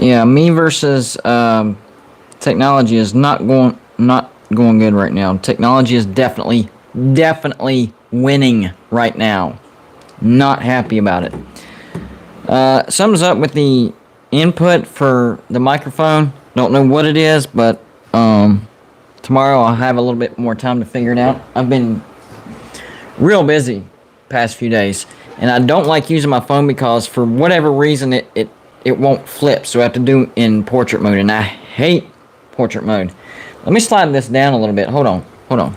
Yeah, me versus technology is not going good right now. Technology is definitely winning right now. Not happy about it. Sums up with the input for the microphone. Don't know what it is, but tomorrow I'll have a little bit more time to figure it out. I've been real busy past few days, and I don't like using my phone because for whatever reason it won't flip. So I have to do in portrait mode, and I hate portrait mode. Let me slide this down a little bit. Hold on, hold on.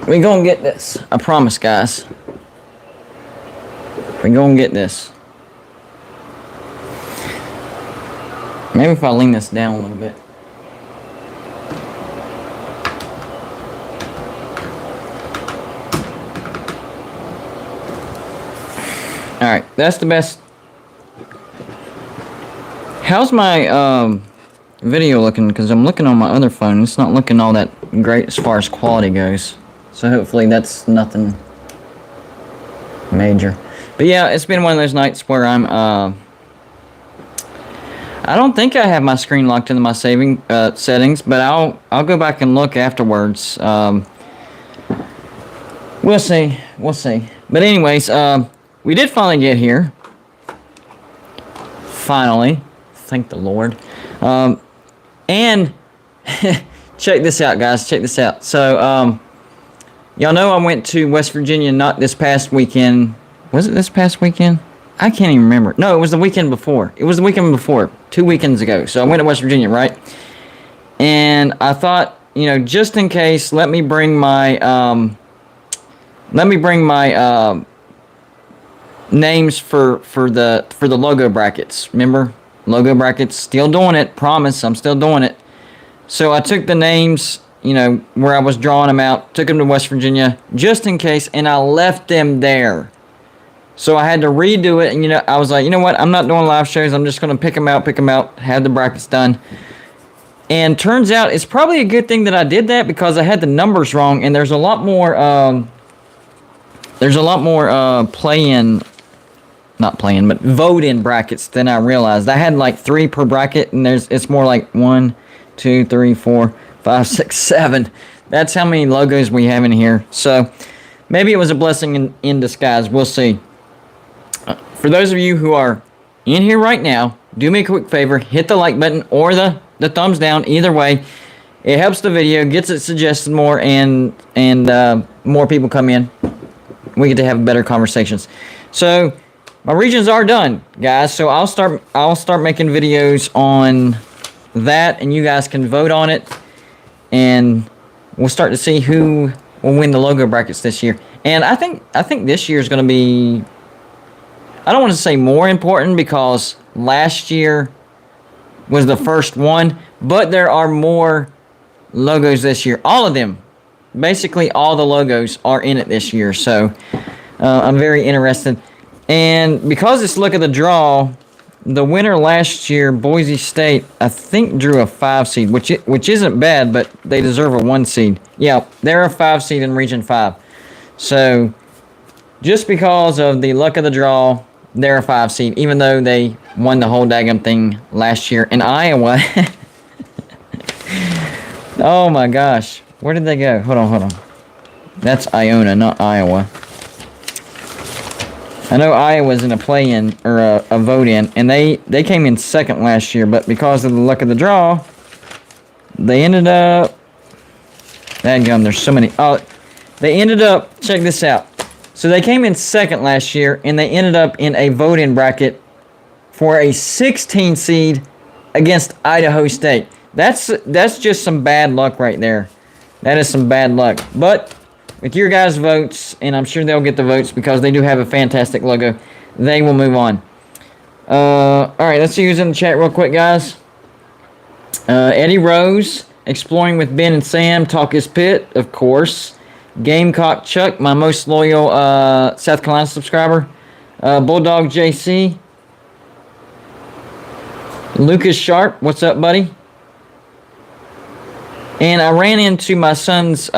We gonna get this. I promise, guys. We gonna get this. Maybe if I lean this down a little bit. Alright, that's the best. How's my video looking? Because I'm looking on my other phone. It's not looking all that great as far as quality goes. So hopefully that's nothing major. But yeah, it's been one of those nights where I'm I don't think I have my screen locked into my saving settings, but I'll go back and look afterwards. We'll see. We'll see. But anyways, we did finally get here. Finally. Thank the Lord. And check this out, guys. Check this out. So, y'all know I went to West Virginia not this past weekend. Was it this past weekend? I can't even remember. No, it was the weekend before. It was the weekend before. 2 weekends ago. So I went to West Virginia, right? And I thought, you know, just in case, let me bring my names for the logo brackets. Remember? Logo brackets. Still doing it. Promise, I'm still doing it. So I took the names, you know, where I was drawing them out, took them to West Virginia, just in case, and I left them there. So I had to redo it, and, you know, I was like, you know what, I'm not doing live shows, I'm just going to pick them out, have the brackets done. And turns out, it's probably a good thing that I did that, because I had the numbers wrong, and there's a lot more, vote-in brackets than I realized. I had like 3 per bracket, and it's more like 1, 2, 3, 4, 5, 6, 7. That's how many logos we have in here. So maybe it was a blessing in disguise. We'll see. For those of you who are in here right now, do me a quick favor. Hit the like button or the thumbs down. Either way, it helps the video, gets it suggested more, and more people come in. We get to have better conversations. So my regions are done, guys. So I'll start making videos on that, and you guys can vote on it. And we'll start to see who will win the logo brackets this year. And I think this year is going to be, I don't want to say more important, because last year was the first one, but there are more logos this year. All of them, basically all the logos are in it this year. So I'm very interested. And because it's look at the draw, the winner last year, Boise State, I think drew a 5 seed, which isn't bad, but they deserve a 1 seed. Yeah, they're a 5 seed in Region 5. So just because of the luck of the draw, they're a 5 seed, even though they won the whole daggum thing last year in Iowa. Oh my gosh, where did they go? Hold on. That's Iona, not Iowa. I know Iowa's in a play-in, or a vote-in, and they came in second last year, but because of the luck of the draw, they ended up... Dadgum, there's so many... Oh, they ended up... Check this out. So they came in second last year, and they ended up in a vote-in bracket for a 16 seed against Idaho State. That's just some bad luck right there. That is some bad luck. But with your guys' votes, and I'm sure they'll get the votes because they do have a fantastic logo, they will move on. Alright, let's see who's in the chat real quick, guys. Eddie Rose, Exploring with Ben and Sam, Talk is Pit, of course. Gamecock Chuck, my most loyal South Carolina subscriber. Bulldog JC. Lucas Sharp, what's up, buddy? And I ran into my son's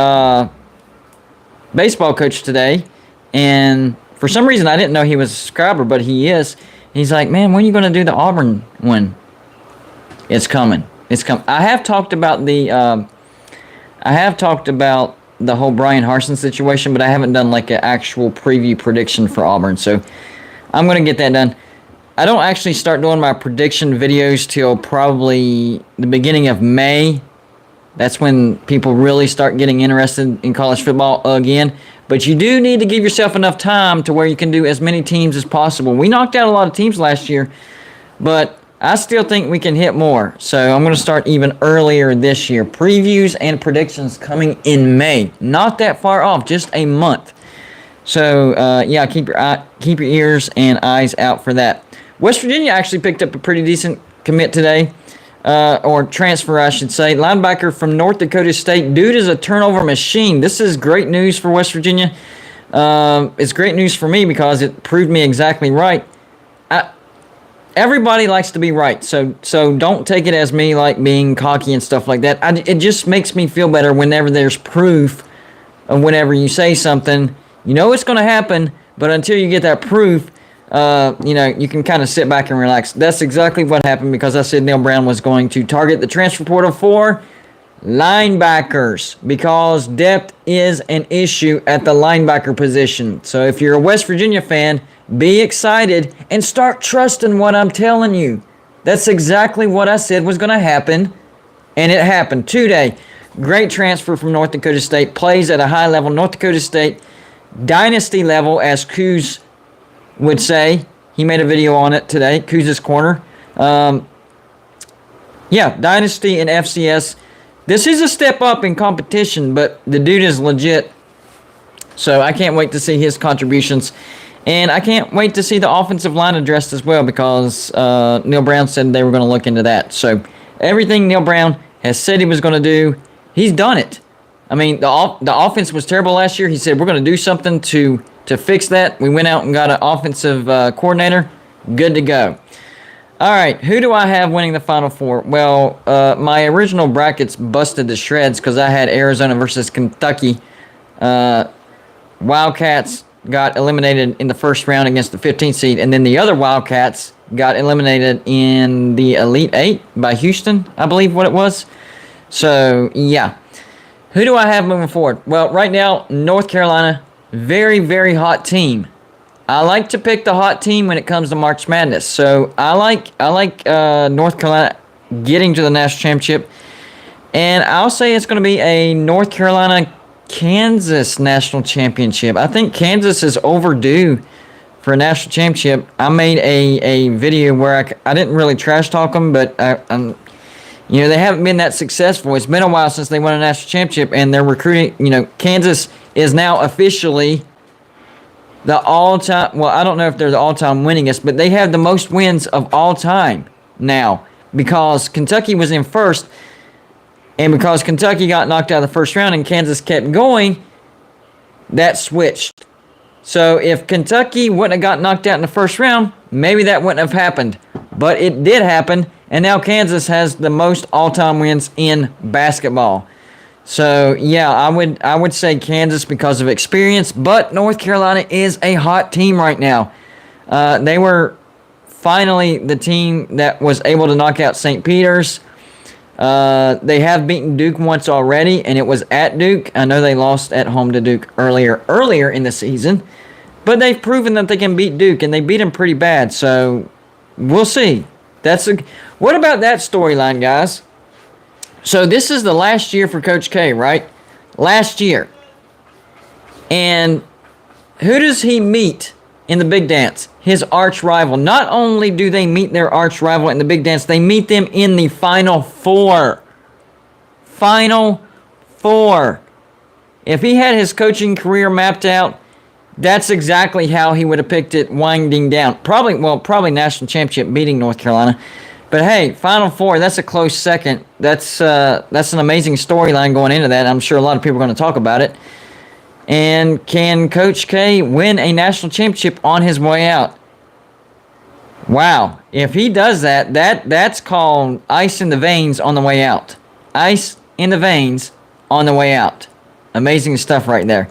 baseball coach today, and for some reason I didn't know he was a subscriber, but he is. He's like, man, when are you going to do the Auburn one? It's coming. It's coming. I have talked about the whole Brian Harsin situation, but I haven't done like an actual preview prediction for Auburn. So I'm going to get that done. I don't actually start doing my prediction videos till probably the beginning of May. That's when people really start getting interested in college football again. But you do need to give yourself enough time to where you can do as many teams as possible. We knocked out a lot of teams last year, but I still think we can hit more. So I'm going to start even earlier this year. Previews and predictions coming in May. Not that far off, just a month. So, yeah, keep your ears and eyes out for that. West Virginia actually picked up a pretty decent commit today. Or transfer, I should say. Linebacker from North Dakota State. Dude is a turnover machine. This is great news for West Virginia. It's great news for me because it proved me exactly right. Everybody likes to be right, so don't take it as me like being cocky and stuff like that. It just makes me feel better whenever there's proof of whenever you say something. You know it's going to happen, but until you get that proof, you can kind of sit back and relax. That's exactly what happened because I said Neal Brown was going to target the transfer portal for linebackers because depth is an issue at the linebacker position. So if you're a West Virginia fan, be excited and start trusting what I'm telling you. That's exactly what I said was going to happen, and it happened today. Great transfer from North Dakota State. Plays at a high level. North Dakota State, dynasty level, as Kuz would say. He made a video on it today, Kuz's Corner. Dynasty and FCS. This is a step up in competition, but the dude is legit. So I can't wait to see his contributions. And I can't wait to see the offensive line addressed as well because Neal Brown said they were going to look into that. So everything Neal Brown has said he was going to do, he's done it. I mean, the offense was terrible last year. He said, we're going to do something to fix that. We went out and got an offensive coordinator. Good to go. All right, who do I have winning the Final Four? Well, my original brackets busted to shreds because I had Arizona versus Kentucky. Wildcats got eliminated in the first round against the 15th seed, and then the other Wildcats got eliminated in the Elite Eight by Houston, I believe what it was. So, yeah. Who do I have moving forward? Well, right now, North Carolina, very, very hot team. I like to pick the hot team when it comes to March Madness. So, I like North Carolina getting to the national championship, and I'll say it's going to be a North Carolina Kansas national championship. I think Kansas is overdue for a national championship. I made a video where I didn't really trash talk them, but they haven't been that successful. It's been a while since they won a national championship, and they're recruiting. Kansas is now officially the all-time. Well, I don't know if they're the all-time winningest, but they have the most wins of all time now because Kentucky was in first. And because Kentucky got knocked out of the first round and Kansas kept going, that switched. So if Kentucky wouldn't have got knocked out in the first round, maybe that wouldn't have happened. But it did happen, and now Kansas has the most all-time wins in basketball. So, yeah, I would say Kansas because of experience, but North Carolina is a hot team right now. They were finally the team that was able to knock out St. Peter's. They have beaten Duke once already, and it was at Duke. I know they lost at home to Duke earlier in the season, but they've proven that they can beat Duke, and they beat them pretty bad. So we'll see. What about that storyline, guys? So this is the last year for Coach K, right? Last year, and who does he meet in the Big Dance? His arch rival. Not only do they meet their arch rival in the Big Dance, they meet them in the Final Four. Final Four. If he had his coaching career mapped out, that's exactly how he would have picked it winding down. Probably national championship beating North Carolina. But hey, Final Four, that's a close second. That's an amazing storyline going into that. I'm sure a lot of people are going to talk about it. And can Coach K win a national championship on his way out? Wow. If he does that's called ice in the veins on the way out. Ice in the veins on the way out. Amazing stuff right there.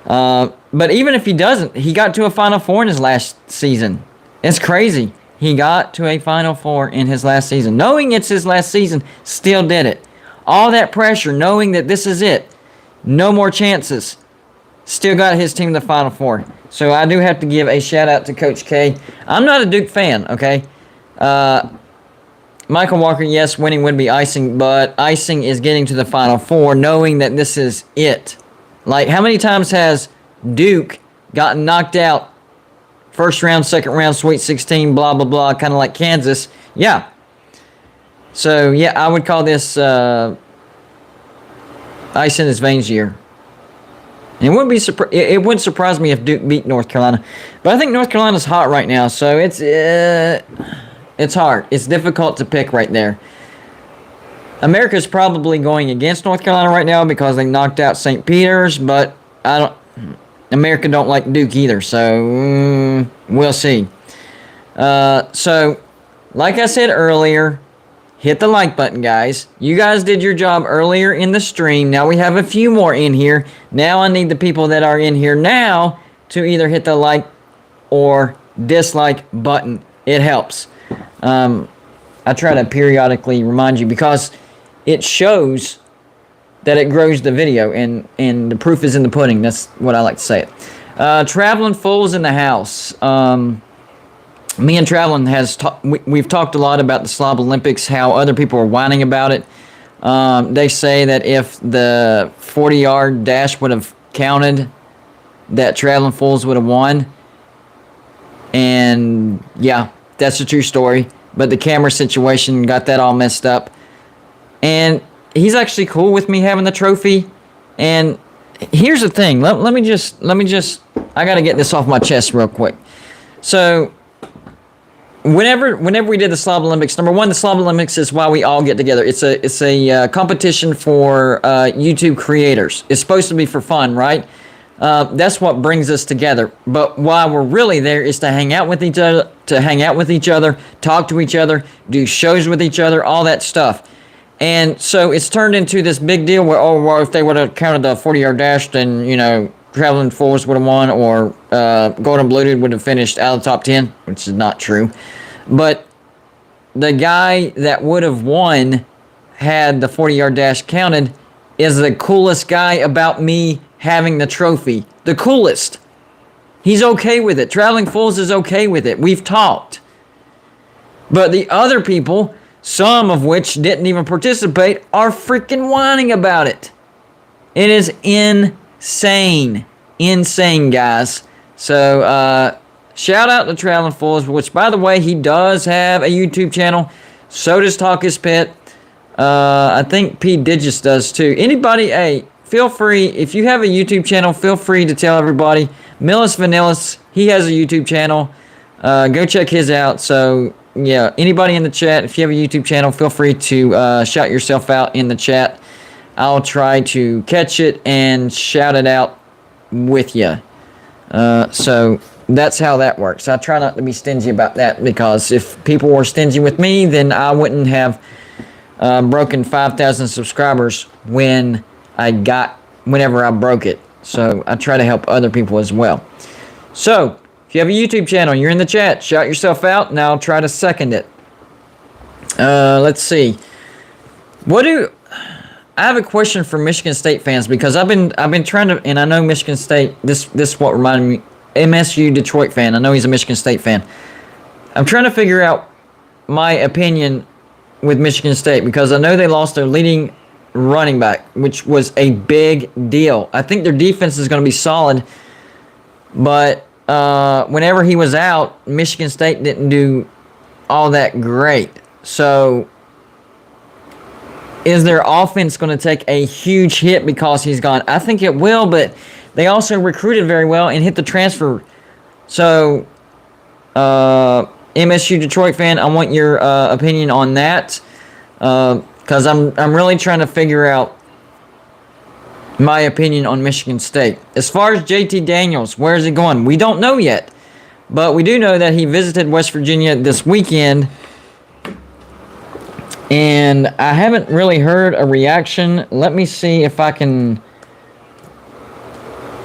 But even if he doesn't, he got to a Final Four in his last season. It's crazy. He got to a Final Four in his last season. Knowing it's his last season, still did it. All that pressure, knowing that this is it. No more chances. Still got his team to the Final Four. So I do have to give a shout out to Coach K. I'm not a Duke fan, okay? Michael Walker, yes, winning would be icing, but icing is getting to the Final Four, knowing that this is it. Like, how many times has Duke gotten knocked out first round, second round, Sweet 16, blah, blah, blah, kind of like Kansas? Yeah. So, yeah, I would call this ice in his veins year. It wouldn't surprise me if Duke beat North Carolina. But I think North Carolina's hot right now, so it's hard. It's difficult to pick right there. America's probably going against North Carolina right now because they knocked out St. Peter's, but America don't like Duke either, so we'll see. So, like I said earlier, hit the like button, guys. You guys did your job earlier in the stream. Now we have a few more in here. Now I need the people that are in here now to either hit the like or dislike button. It helps. I try to periodically remind you because it shows that it grows the video, and the proof is in the pudding. That's what I like to say it. Traveling Fools in the house. Me and Traveling we've talked a lot about the Slob Olympics, how other people are whining about it. They say that if the 40-yard dash would have counted, that Traveling Fools would have won. And yeah, that's a true story. But the camera situation got that all messed up. And he's actually cool with me having the trophy. And here's the thing. Let me just I got to get this off my chest real quick. So whenever we did the Slob Olympics, number one, the Slob Olympics is why we all get together. It's a competition for YouTube creators. It's supposed to be for fun, right? That's what brings us together. But why we're really there is to hang out with each other, talk to each other, do shows with each other, all that stuff. And so it's turned into this big deal where, oh, well, if they would have counted the 40-yard dash, then, Traveling Fools would have won, or Golden Bluted would have finished out of the top 10, which is not true. But the guy that would have won had the 40-yard dash counted is the coolest guy about me having the trophy. The coolest. He's okay with it. Traveling Fools is okay with it. We've talked. But the other people, some of which didn't even participate, are freaking whining about it. It is insane. Insane, guys. So, shout out to Traveling Fools, which, by the way, he does have a YouTube channel. So does Talk His Pit. I think P. Digits does, too. Anybody, hey, feel free, if you have a YouTube channel, feel free to tell everybody. Millis Vanillis, he has a YouTube channel. Go check his out. So, yeah, anybody in the chat, if you have a YouTube channel, feel free to shout yourself out in the chat. I'll try to catch it and shout it out with you. So that's how that works. I try not to be stingy about that, because if people were stingy with me, then I wouldn't have broken 5,000 subscribers whenever I broke it. So I try to help other people as well. So if you have a YouTube channel, you're in the chat, shout yourself out, and I'll try to second it. Let's see. I have a question for Michigan State fans, because I've been trying to, and I know Michigan State, this is what reminded me, MSU Detroit fan. I know he's a Michigan State fan. I'm trying to figure out my opinion with Michigan State, because I know they lost their leading running back, which was a big deal. I think their defense is going to be solid, but whenever he was out, Michigan State didn't do all that great. So is their offense going to take a huge hit because he's gone? I think it will, but they also recruited very well and hit the transfer. So MSU Detroit fan, I want your opinion on that, because I'm really trying to figure out my opinion on Michigan State. As far as JT Daniels, where is he going? We don't know yet, but we do know that he visited West Virginia this weekend, and I haven't really heard a reaction. Let me see if I can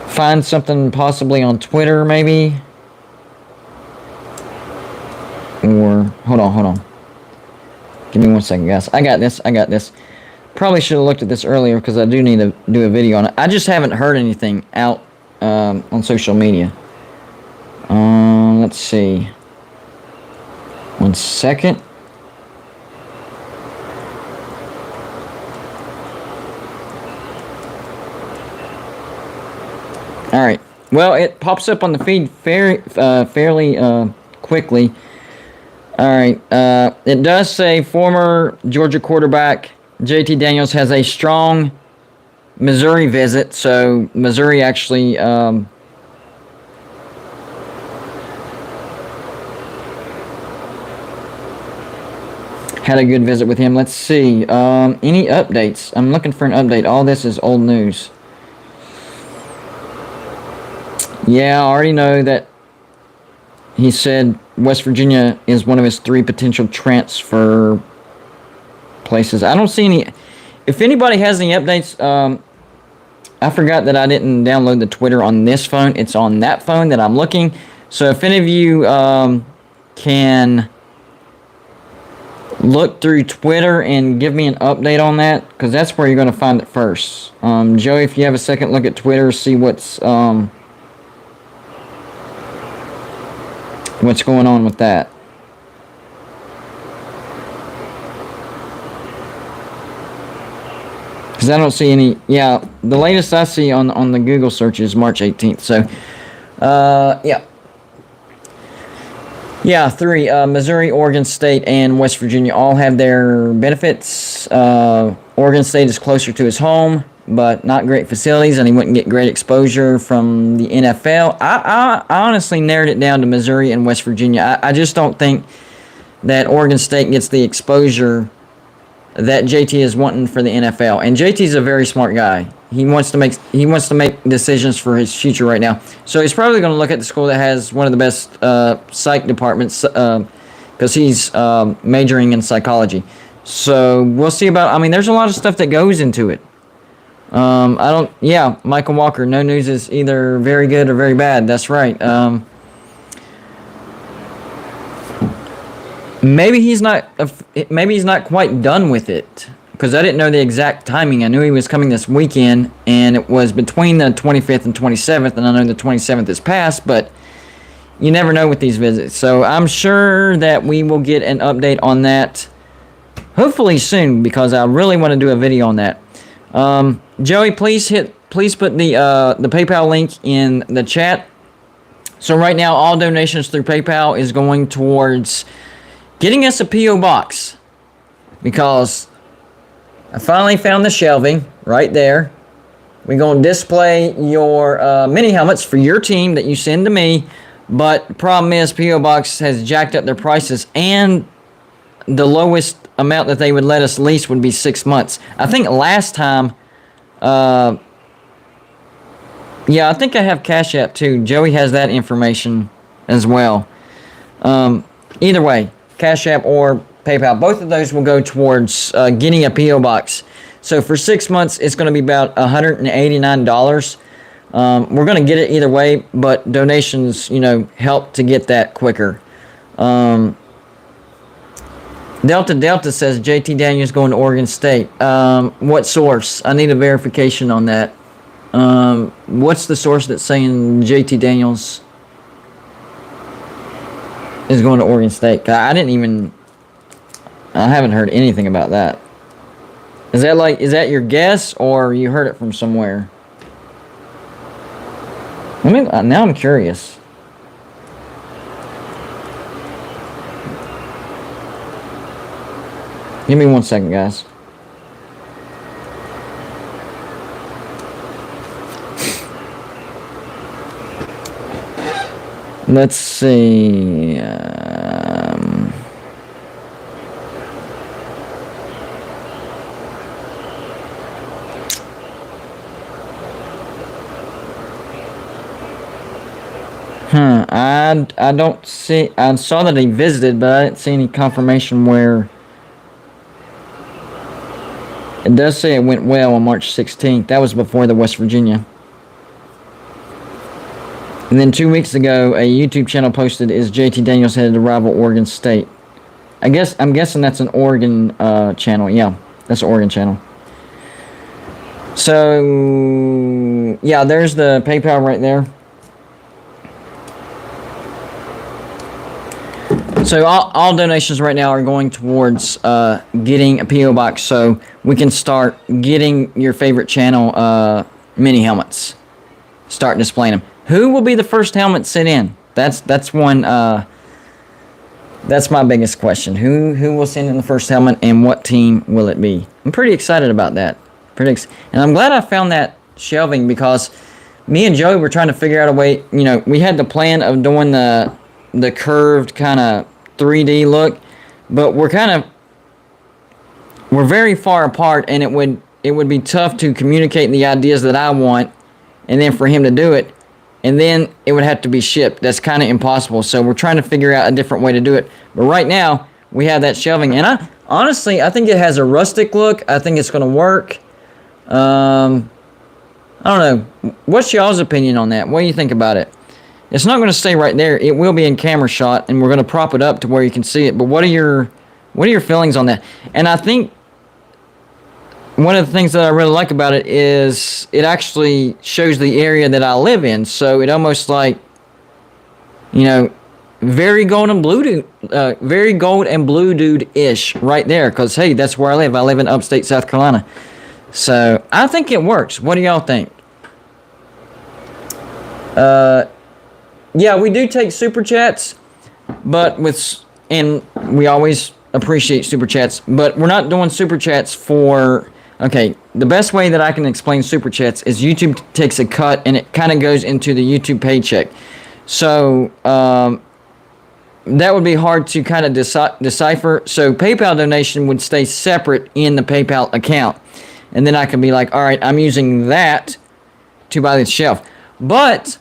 find something possibly on Twitter, maybe. Or, hold on. Give me 1 second, guys. I got this. Probably should have looked at this earlier because I do need to do a video on it. I just haven't heard anything out on social media. Let's see. 1 second. All right. Well, it pops up on the feed fairly quickly. All right. It does say former Georgia quarterback JT Daniels has a strong Missouri visit. So Missouri actually had a good visit with him. Let's see. Any updates? I'm looking for an update. All this is old news. Yeah, I already know that he said West Virginia is one of his 3 potential transfer places. I don't see any. If anybody has any updates, I forgot that I didn't download the Twitter on this phone. It's on that phone that I'm looking. So if any of you can look through Twitter and give me an update on that, because that's where you're going to find it first. Joey, if you have a second, look at Twitter, see what's going on with that. Because I don't see any. Yeah, the latest I see on the Google search is March 18th. So, yeah. Yeah, 3. Missouri, Oregon State, and West Virginia all have their benefits. Oregon State is closer to his home, but not great facilities, and he wouldn't get great exposure from the NFL. I honestly narrowed it down to Missouri and West Virginia. I just don't think that Oregon State gets the exposure that JT is wanting for the NFL. And JT's a very smart guy. He wants to make decisions for his future right now. So he's probably going to look at the school that has one of the best psych departments, because he's majoring in psychology. So we'll see about. I mean, there's a lot of stuff that goes into it. Yeah, Michael Walker. No news is either very good or very bad. That's right. Maybe he's not quite done with it, because I didn't know the exact timing. I knew he was coming this weekend, and it was between the 25th and 27th, and I know the 27th is past, but you never know with these visits. So I'm sure that we will get an update on that hopefully soon, because I really want to do a video on that. Joey, please put the PayPal link in the chat. So right now, all donations through PayPal is going towards getting us a P.O. box, because I finally found the shelving right there. We're going to display your mini helmets for your team that you send to me, but the problem is P.O. Box has jacked up their prices, and the lowest amount that they would let us lease would be 6 months. I think last time, yeah, I think I have Cash App too. Joey has that information as well. Either way, Cash App or PayPal, both of those will go towards getting a P.O. Box. So for 6 months, it's going to be about $189. We're going to get it either way, but donations, help to get that quicker. Delta says JT Daniels going to Oregon State. What source? I need a verification on that. What's the source that's saying JT Daniels is going to Oregon State? I haven't heard anything about that. Is that your guess, or you heard it from somewhere? Now I'm curious. Give me 1 second, guys. Let's see. I don't see. I saw that he visited, but I didn't see any confirmation where. It does say it went well on March 16th. That was before the West Virginia. And then 2 weeks ago, a YouTube channel posted, "Is JT Daniels headed to rival Oregon State?" I'm guessing that's an Oregon channel. Yeah, that's an Oregon channel. So yeah, there's the PayPal right there. So all donations right now are going towards getting a PO box, so we can start getting your favorite channel mini helmets. Start displaying them. Who will be the first helmet sent in? That's one. That's my biggest question. Who will send in the first helmet, and what team will it be? I'm pretty excited about that. And I'm glad I found that shelving, because me and Joey were trying to figure out a way. You know, we had the plan of doing the curved kind of 3D look, but we're very far apart, and it would be tough to communicate the ideas that I want, and then for him to do it, and then it would have to be shipped. That's kind of impossible. So we're trying to figure out a different way to do it. But right now we have that shelving, and I think it has a rustic look. I think it's going to work. I don't know. What's y'all's opinion on that? What do you think about it? It's not going to stay right there. It will be in camera shot, and we're going to prop it up to where you can see it. But what are your feelings on that? And I think one of the things that I really like about it is it actually shows the area that I live in. So it almost like, you know, very gold and blue dude-ish right there. Because, hey, that's where I live. I live in upstate South Carolina. So I think it works. What do y'all think? Yeah, we do take super chats, and we always appreciate super chats, but we're not doing super chats for. Okay, the best way that I can explain super chats is YouTube takes a cut, and it kind of goes into the YouTube paycheck. So that would be hard to kind of decipher. So PayPal donation would stay separate in the PayPal account, and then I can be like, all right, I'm using that to buy the shelf. But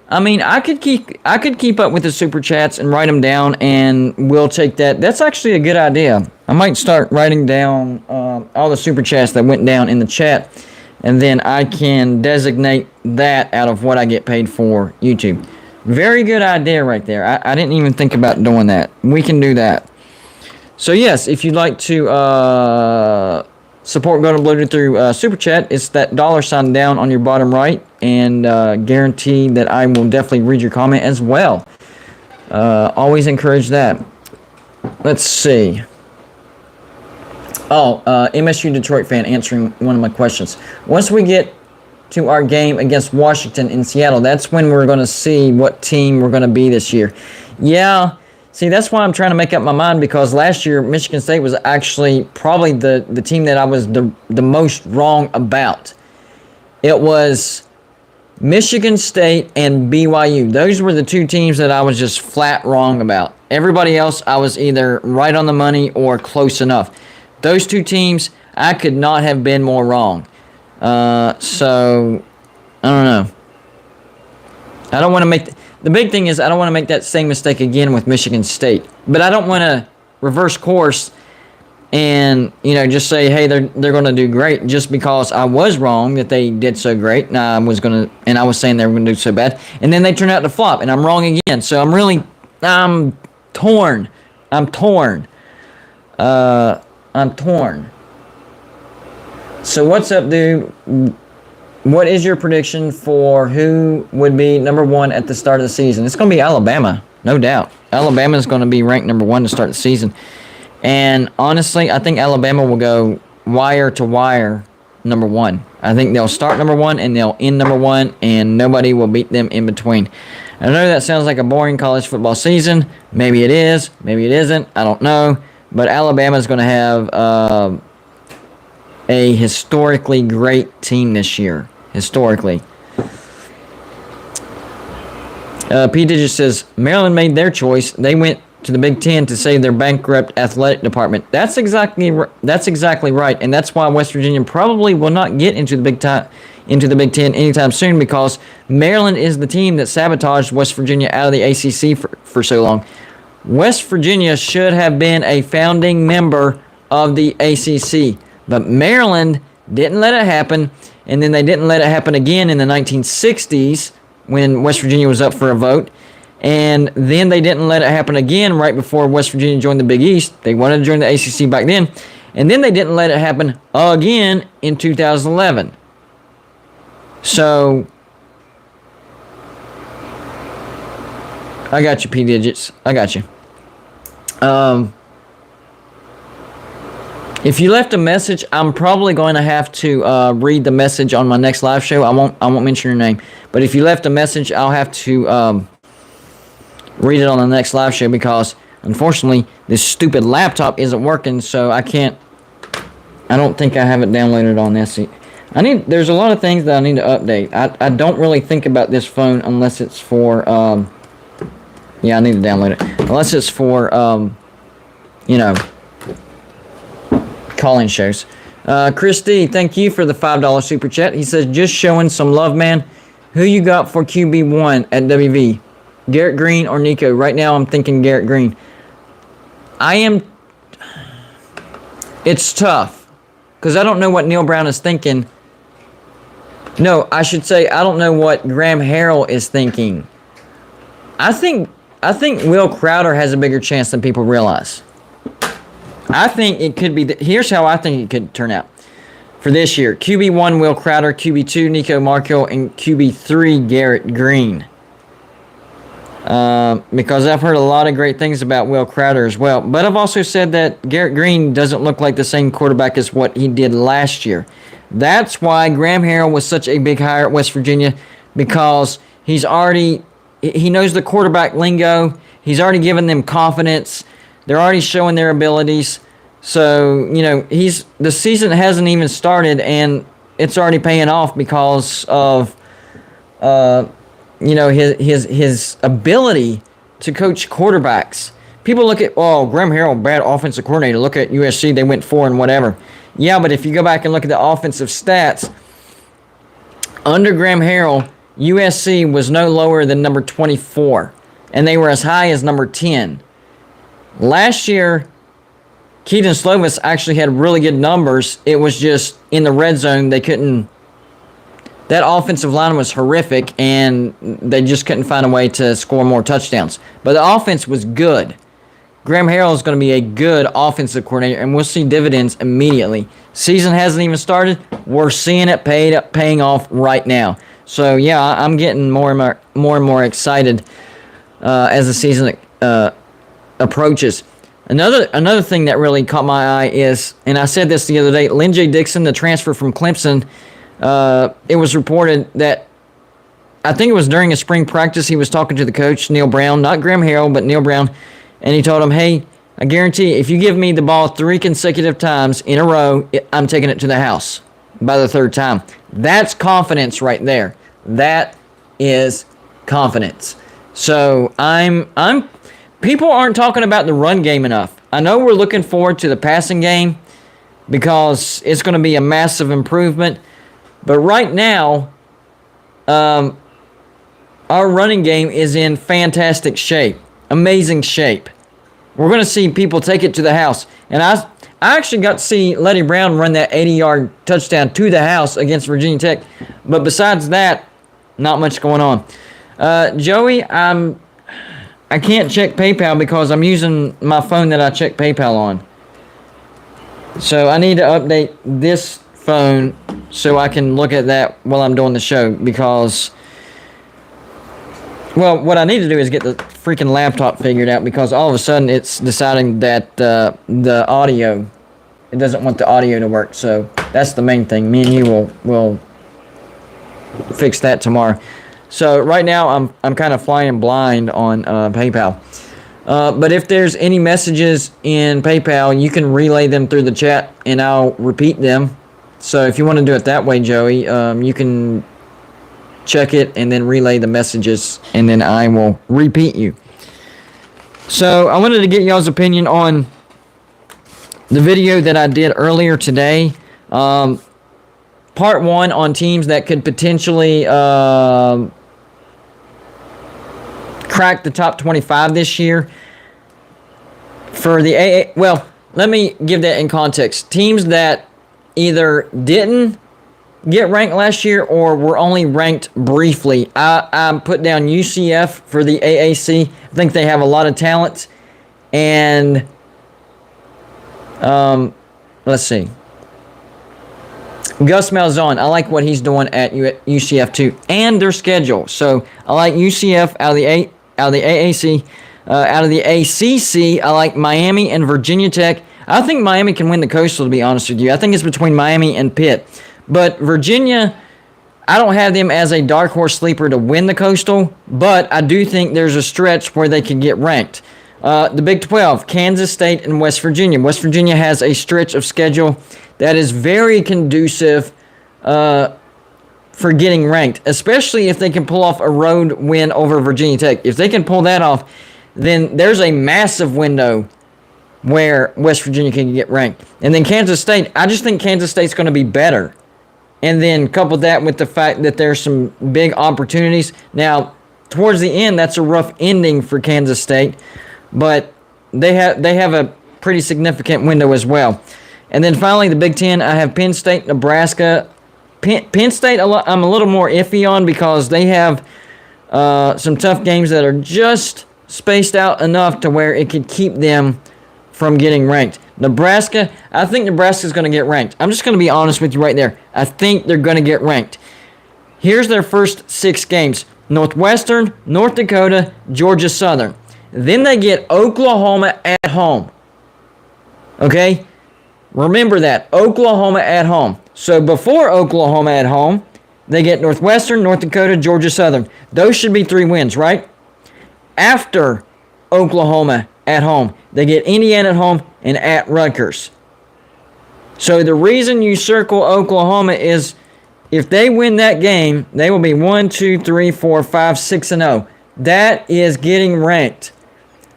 I mean, I could keep up with the super chats and write them down, and we'll take that. That's actually a good idea. I might start writing down all the super chats that went down in the chat, and then I can designate that out of what I get paid for YouTube. Very good idea right there. I didn't even think about doing that. We can do that. So yes, if you'd like to support Golden Bloated through Super Chat, it's that $sign down on your bottom right, and guarantee that I will definitely read your comment as well. Always encourage that. Let's see. Oh, MSU Detroit fan answering one of my questions. Once we get to our game against Washington in Seattle, that's when we're going to see what team we're going to be this year. Yeah. See, that's why I'm trying to make up my mind, because last year Michigan State was actually probably the team that I was the most wrong about. It was Michigan State and BYU. Those were the two teams that I was just flat wrong about. Everybody else, I was either right on the money or close enough. Those two teams, I could not have been more wrong. So, I don't know. I don't want to make... The big thing is I don't want to make that same mistake again with Michigan State. But I don't want to reverse course and, you know, just say, hey, they're going to do great just because I was wrong that they did so great. And I was saying they were going to do so bad. And then they turned out to flop, and I'm wrong again. So I'm torn. I'm torn. So what's up, dude? What is your prediction for who would be number one at the start of the season? It's going to be Alabama, no doubt. Alabama is going to be ranked number one to start the season. And honestly, I think Alabama will go wire to wire number one. I think they'll start number one and they'll end number one, and nobody will beat them in between. I know that sounds like a boring college football season. Maybe it is. Maybe it isn't. I don't know. But Alabama is going to have a historically great team this year. Historically. P. Digit says, Maryland made their choice. They went to the Big Ten to save their bankrupt athletic department. That's exactly right, and that's why West Virginia probably will not get into the into the Big Ten anytime soon because Maryland is the team that sabotaged West Virginia out of the ACC for so long. West Virginia should have been a founding member of the ACC, but Maryland didn't let it happen, and then they didn't let it happen again in the 1960s when West Virginia was up for a vote, and then they didn't let it happen again right before West Virginia joined the Big East. They wanted to join the ACC back then, and then they didn't let it happen again in 2011. So, I got you, P Digits. I got you. If you left a message, I'm probably going to have to read the message on my next live show. I won't mention your name, but if you left a message, I'll have to read it on the next live show because unfortunately this stupid laptop isn't working, so I don't think I have it downloaded on this. There's a lot of things that I need to update. I don't really think about this phone unless it's for yeah, I need to download it. Unless it's for calling shows. Christy, thank you for the $5 super chat. He says, just showing some love, man. Who you got for QB1 at WV? Garrett Green or Nico? Right now, I'm thinking Garrett Green. It's tough because I don't know what Neil Brown is thinking. No, I should say I don't know what Graham Harrell is thinking. I think Will Crowder has a bigger chance than people realize. I think it could be. Here's how I think it could turn out for this year: QB1 Will Crowder, QB2 Nico Markell, and QB3 Garrett Green. Because I've heard a lot of great things about Will Crowder as well, but I've also said that Garrett Green doesn't look like the same quarterback as what he did last year. That's why Graham Harrell was such a big hire at West Virginia, because he knows the quarterback lingo. He's already given them confidence. They're already showing their abilities. So, the season hasn't even started, and it's already paying off because of, his ability to coach quarterbacks. People look at, Graham Harrell, bad offensive coordinator. Look at USC, they went 4 and whatever. Yeah, but if you go back and look at the offensive stats, under Graham Harrell, USC was no lower than number 24, and they were as high as number 10. Last year, Keaton Slovis actually had really good numbers. It was just in the red zone, they couldn't. That offensive line was horrific, and they just couldn't find a way to score more touchdowns. But the offense was good. Graham Harrell is going to be a good offensive coordinator, and we'll see dividends immediately. Season hasn't even started. We're seeing it paying off right now. So, yeah, I'm getting more and more excited as the season approaches. Another thing that really caught my eye is, and I said this the other day, Lynn J. Dixon, the transfer from Clemson, it was reported that, I think it was during a spring practice, he was talking to the coach, Neil Brown, not Graham Harrell, but Neil Brown, and he told him, hey, I guarantee if you give me the ball 3 consecutive times in a row, I'm taking it to the house by the 3rd time. That's confidence right there. That is confidence. So people aren't talking about the run game enough. I know we're looking forward to the passing game because it's going to be a massive improvement. But right now, our running game is in fantastic shape. Amazing shape. We're going to see people take it to the house. And I actually got to see Letty Brown run that 80-yard touchdown to the house against Virginia Tech. But besides that, not much going on. Joey, I can't check PayPal because I'm using my phone that I check PayPal on. So I need to update this phone so I can look at that while I'm doing the show because, well, what I need to do is get the freaking laptop figured out because all of a sudden it's deciding that the audio, it doesn't want the audio to work. So that's the main thing. Me and you will fix that tomorrow. So right now I'm kind of flying blind on PayPal. But if there's any messages in PayPal, you can relay them through the chat and I'll repeat them. So if you want to do it that way, Joey, you can check it and then relay the messages and then I will repeat you. So I wanted to get y'all's opinion on the video that I did earlier today. part one on teams that could potentially crack the top 25 this year. For the AA, well, let me give that in context. Teams that either didn't get ranked last year or were only ranked briefly. I put down UCF for the AAC. I think they have a lot of talent. And let's see. Gus Malzahn, I like what he's doing at UCF too, and their schedule. So I like UCF out of the AAC. Out of the ACC, I like Miami and Virginia Tech. I think Miami can win the Coastal, to be honest with you. I think it's between Miami and Pitt. But Virginia, I don't have them as a dark horse sleeper to win the Coastal, but I do think there's a stretch where they can get ranked. The Big 12, Kansas State and West Virginia. West Virginia has a stretch of schedule that is very conducive for getting ranked, especially if they can pull off a road win over Virginia Tech. If they can pull that off, then there's a massive window where West Virginia can get ranked. And then Kansas State, I just think Kansas State's going to be better. And then couple that with the fact that there's some big opportunities. Now, towards the end, that's a rough ending for Kansas State, but they have a pretty significant window as well. And then finally, the Big Ten, I have Penn State, Nebraska. Penn State, I'm a little more iffy on because they have some tough games that are just spaced out enough to where it could keep them from getting ranked. Nebraska, I think Nebraska's going to get ranked. I'm just going to be honest with you right there. I think they're going to get ranked. Here's their first 6 games. Northwestern, North Dakota, Georgia Southern. Then they get Oklahoma at home. Okay? Remember that. Oklahoma at home. So before Oklahoma at home, they get Northwestern, North Dakota, Georgia Southern. Those should be 3 wins, right? After Oklahoma at home, they get Indiana at home and at Rutgers. So the reason you circle Oklahoma is if they win that game, they will be 1, 2, 3, 4, 5, 6, and 0. That is getting ranked.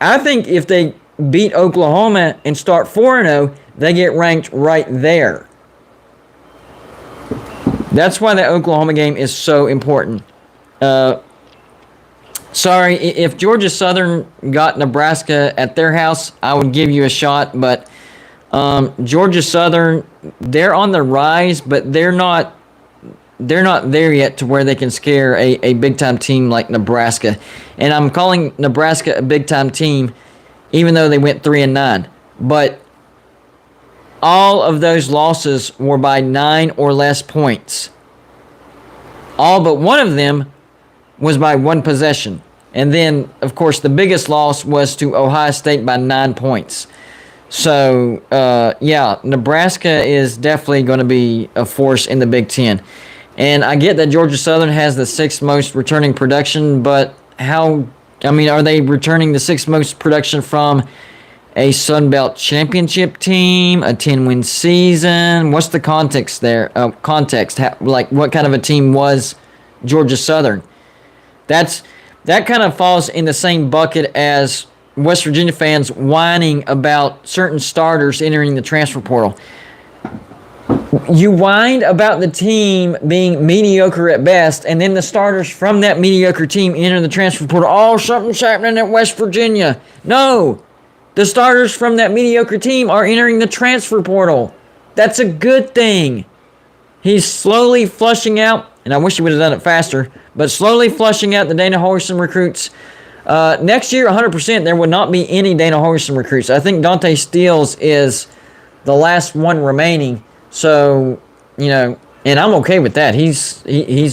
I think if they beat Oklahoma and start 4-0, they get ranked right there. That's why the Oklahoma game is so important. Sorry, if Georgia Southern got Nebraska at their house, I would give you a shot. But Georgia Southern, they're on the rise, but they're not there yet to where they can scare a big-time team like Nebraska. And I'm calling Nebraska a big-time team, even though they went 3-9. But all of those losses were by 9 or less points. All but one of them was by 1 possession. And then, of course, the biggest loss was to Ohio State by 9 points. So, yeah, Nebraska is definitely going to be a force in the Big Ten. And I get that Georgia Southern has the 6th most returning production, but are they returning the 6th most production from a Sun Belt championship team, a 10-win season? What's the context there? What kind of a team was Georgia Southern? That kind of falls in the same bucket as West Virginia fans whining about certain starters entering the transfer portal. You whined about the team being mediocre at best, and then the starters from that mediocre team enter the transfer portal. Oh, something's happening at West Virginia. No, the starters from that mediocre team are entering the transfer portal. That's a good thing. He's slowly flushing out, and I wish he would have done it faster, but slowly flushing out the Dana Holgorsen recruits. Next year, 100%, there would not be any Dana Holgorsen recruits. I think Dante Steele is the last one remaining. So, and I'm okay with that. He's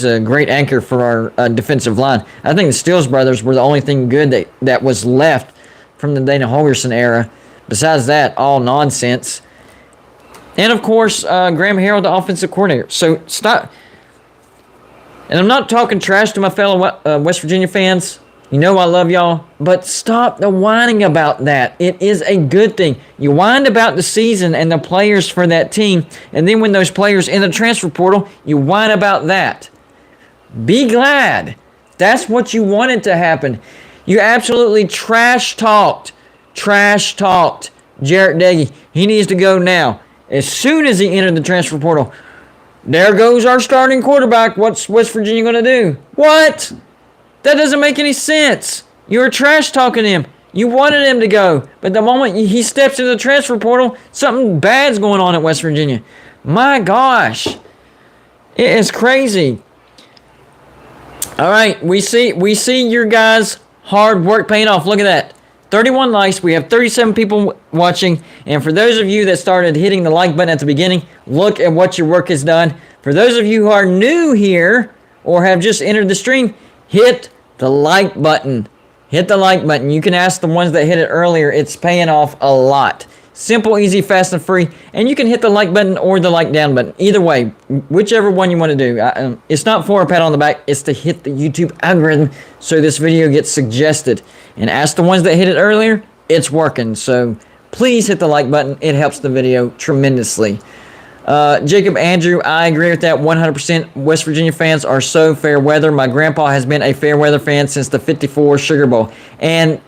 a great anchor for our defensive line. I think the Steele brothers were the only thing good that was left from the Dana Holgorsen era. Besides that, all nonsense. And, of course, Graham Harrell, the offensive coordinator. So, stop. And I'm not talking trash to my fellow West Virginia fans. You know I love y'all. But stop the whining about that. It is a good thing. You whine about the season and the players for that team. And then when those players in the transfer portal, you whine about that. Be glad. That's what you wanted to happen. You absolutely trash-talked Jarret Doege. He needs to go now. As soon as he entered the transfer portal, There goes our starting quarterback. What's West Virginia going to do? What? That doesn't make any sense. You were trash talking him. You wanted him to go. But the moment he steps into the transfer portal, something bad's going on at West Virginia. My gosh. It is crazy. All right, we see your guys' hard work paying off. Look at that. 31 likes. We have 37 people watching. And for those of you that started hitting the like button at the beginning, look at what your work has done. For those of you who are new here or have just entered the stream, hit the like button. Hit the like button. You can ask the ones that hit it earlier. It's paying off a lot. Simple, easy, fast, and free. And you can hit the like button or the like down button. Either way, whichever one you want to do. It's not for a pat on the back. It's to hit the YouTube algorithm so this video gets suggested. And ask the ones that hit it earlier, it's working. So please hit the like button. It helps the video tremendously. Jacob Andrew, I agree with that 100%. West Virginia fans are so fair weather. My grandpa has been a fair weather fan since the 54 Sugar Bowl. And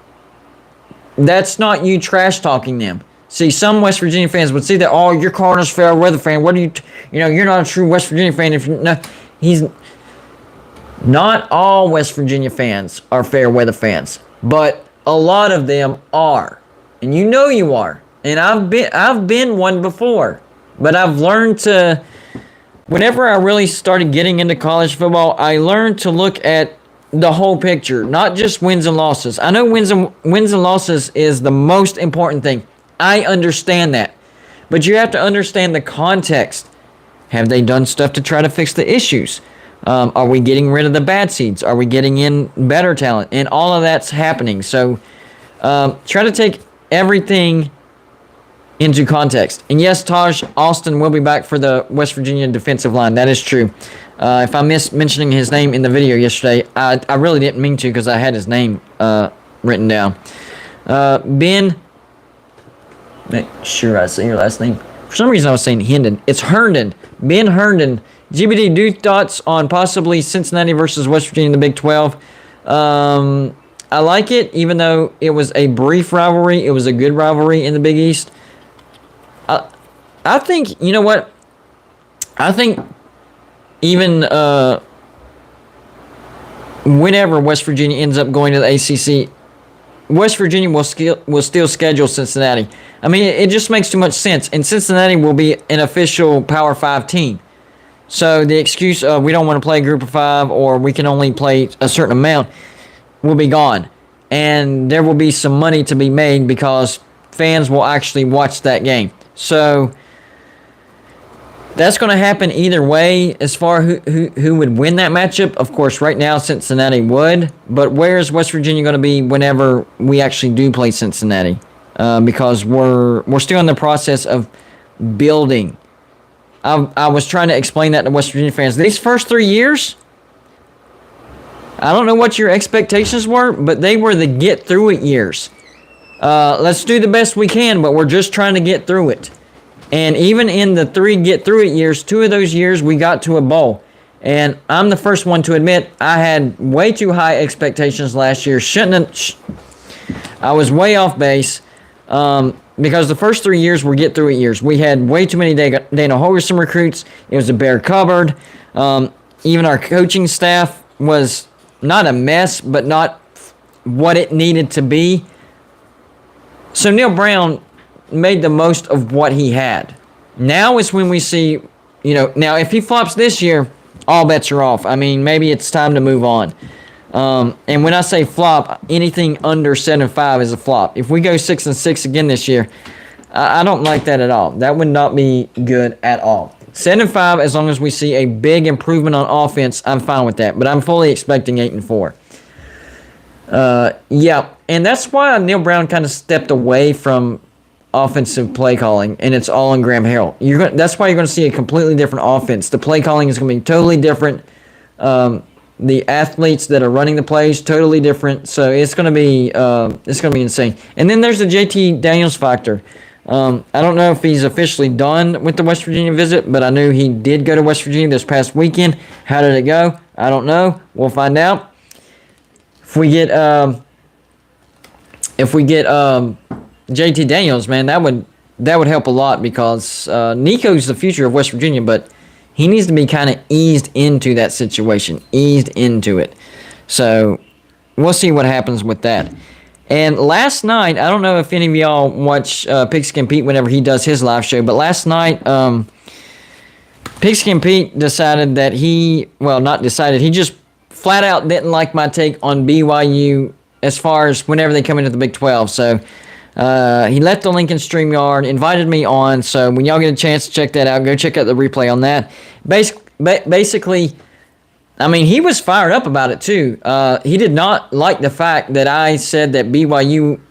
that's not you trash talking them. See, some West Virginia fans would see that, oh, you're calling us fair weather fan. What are you, you're not a true West Virginia fan. If no, he's not all West Virginia fans are fair weather fans, but a lot of them are, and you know you are. And I've been one before, but I've learned to. Whenever I really started getting into college football, I learned to look at the whole picture, not just wins and losses. I know wins and losses is the most important thing. I understand that. But you have to understand the context. Have they done stuff to try to fix the issues? Are we getting rid of the bad seeds? Are we getting in better talent? And all of that's happening. So try to take everything into context. And yes, Taj Austin will be back for the West Virginia defensive line. That is true. If I missed mentioning his name in the video yesterday, I really didn't mean to because I had his name written down. Ben... Make sure I say your last name. For some reason I was saying Herndon. It's Herndon. Ben Herndon. GBD, do thoughts on possibly Cincinnati versus West Virginia in the Big 12? I like it, even though it was a brief rivalry. It was a good rivalry in the Big East. I think, you know what? I think even whenever West Virginia ends up going to the ACC, West Virginia will still schedule Cincinnati. I mean, it just makes too much sense. And Cincinnati will be an official Power 5 team. So the excuse of we don't want to play Group of 5 or we can only play a certain amount will be gone. And there will be some money to be made because fans will actually watch that game. So that's going to happen either way as far who would win that matchup. Of course, right now Cincinnati would. But where is West Virginia going to be whenever we actually do play Cincinnati? Because we're still in the process of building. I was trying to explain that to West Virginia fans. These first 3 years, I don't know what your expectations were, but they were the get-through-it years. Let's do the best we can, but we're just trying to get through it. And even in the 3 get-through-it years, 2 of those years we got to a bowl. And I'm the first one to admit I had way too high expectations last year. I was way off base because the first 3 years were get-through-it years. We had way too many Dana Holgorsen recruits. It was a bare cupboard. Even our coaching staff was not a mess, but not what it needed to be. So Neil Brown made the most of what he had. Now is when we see, now if he flops this year, all bets are off. I mean, maybe it's time to move on. And when I say flop, anything under 7-5 is a flop. If we go 6-6 again this year, I don't like that at all. That would not be good at all. 7-5, as long as we see a big improvement on offense, I'm fine with that. But I'm fully expecting 8-4. Yeah, and that's why Neil Brown kind of stepped away from offensive play calling, and it's all in Graham Harrell. That's why you're going to see a completely different offense. The play calling is going to be totally different. The athletes that are running the plays totally different. So it's going to be insane. And then there's the JT Daniels factor. I don't know if he's officially done with the West Virginia visit, but I knew he did go to West Virginia this past weekend. How did it go? I don't know. We'll find out. If we get JT Daniels, man, that would help a lot because Nico's the future of West Virginia, but He needs to be kind of eased into that situation, eased into it. So we'll see what happens with that. And last night, I don't know if any of y'all watch Pigskin Pete whenever he does his live show, but last night, Pigskin Pete decided that he just flat out didn't like my take on BYU as far as whenever they come into the Big 12. So he left the link in StreamYard, invited me on. So when y'all get a chance to check that out, go check out the replay on that. Basically, I mean, he was fired up about it too. He did not like the fact that I said that BYU,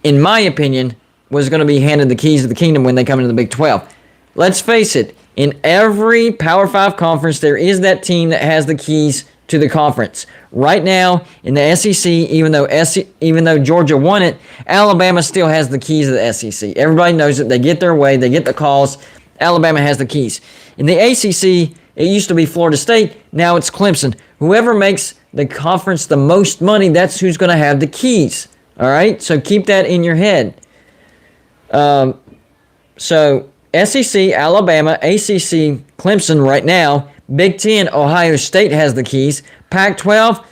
in my opinion, was going to be handed the keys of the kingdom when they come into the Big 12. Let's face it, in every Power 5 conference, there is that team that has the keys to the conference. Right now, in the SEC, even though Georgia won it, Alabama still has the keys of the SEC. Everybody knows it. They get their way. They get the calls. Alabama has the keys. In the ACC, it used to be Florida State. Now it's Clemson. Whoever makes the conference the most money, that's who's going to have the keys. All right? So keep that in your head. So SEC, Alabama, ACC, Clemson right now. Big Ten, Ohio State has the keys. Pac-12,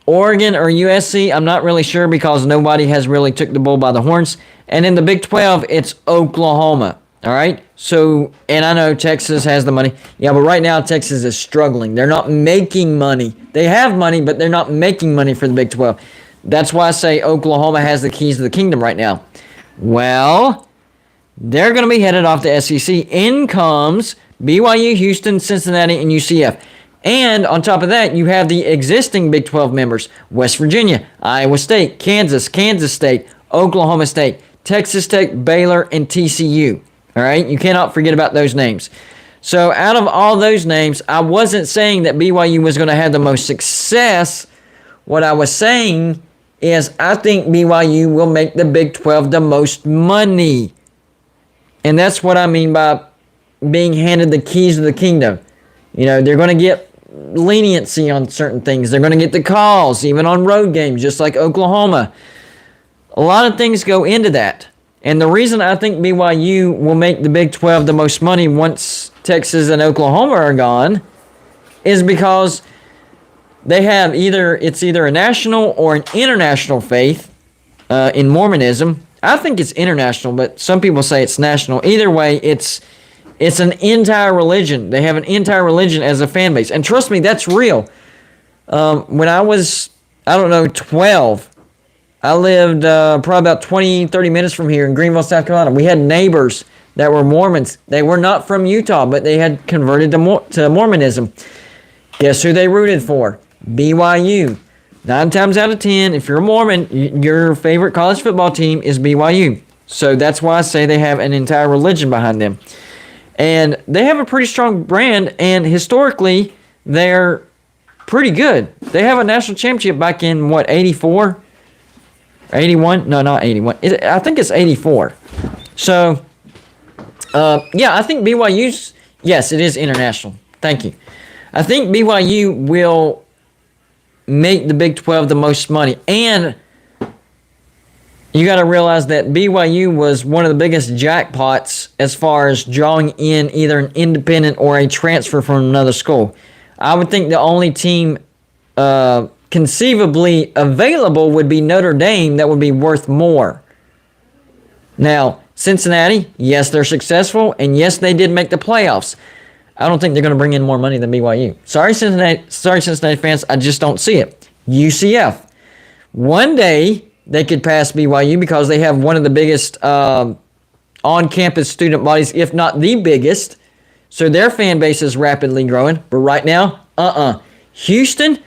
Oregon or USC, I'm not really sure because nobody has really took the bull by the horns. And in the Big 12, it's Oklahoma. All right? So, and I know Texas has the money. Yeah, but right now Texas is struggling. They're not making money. They have money, but they're not making money for the Big 12. That's why I say Oklahoma has the keys to the kingdom right now. Well, they're going to be headed off to SEC. In comes BYU, Houston, Cincinnati, and UCF. And on top of that, you have the existing Big 12 members. West Virginia, Iowa State, Kansas State, Oklahoma State, Texas Tech, Baylor, and TCU. All right? You cannot forget about those names. So out of all those names, I wasn't saying that BYU was going to have the most success. What I was saying is I think BYU will make the Big 12 the most money. And that's what I mean by being handed the keys of the kingdom. You know, they're going to get leniency on certain things. They're going to get the calls, even on road games, just like Oklahoma. A lot of things go into that. And the reason I think BYU will make the Big 12 the most money once Texas and Oklahoma are gone is because they have either a national or an international faith in Mormonism. I think it's international, but some people say it's national. Either way, it's an entire religion. They have an entire religion as a fan base. And trust me, that's real. When I was, 12, I lived probably about 20, 30 minutes from here in Greenville, South Carolina. We had neighbors that were Mormons. They were not from Utah, but they had converted to Mormonism. Guess who they rooted for? BYU. 9 times out of 10, if you're a Mormon, your favorite college football team is BYU. So that's why I say they have an entire religion behind them. And they have a pretty strong brand, and historically, they're pretty good. They have a national championship back in, 84? 81? No, not 81. I think it's 84. So, I think BYU's, yes, it is international. Thank you. I think BYU will make the Big 12 the most money. And you got to realize that BYU was one of the biggest jackpots as far as drawing in either an independent or a transfer from another school. I would think the only team conceivably available would be Notre Dame that would be worth more. Now, Cincinnati, yes, they're successful, and yes, they did make the playoffs. I don't think they're going to bring in more money than BYU. Sorry, Cincinnati fans, I just don't see it. UCF. One day, they could pass BYU because they have one of the biggest on-campus student bodies, if not the biggest. So their fan base is rapidly growing. But right now, Houston,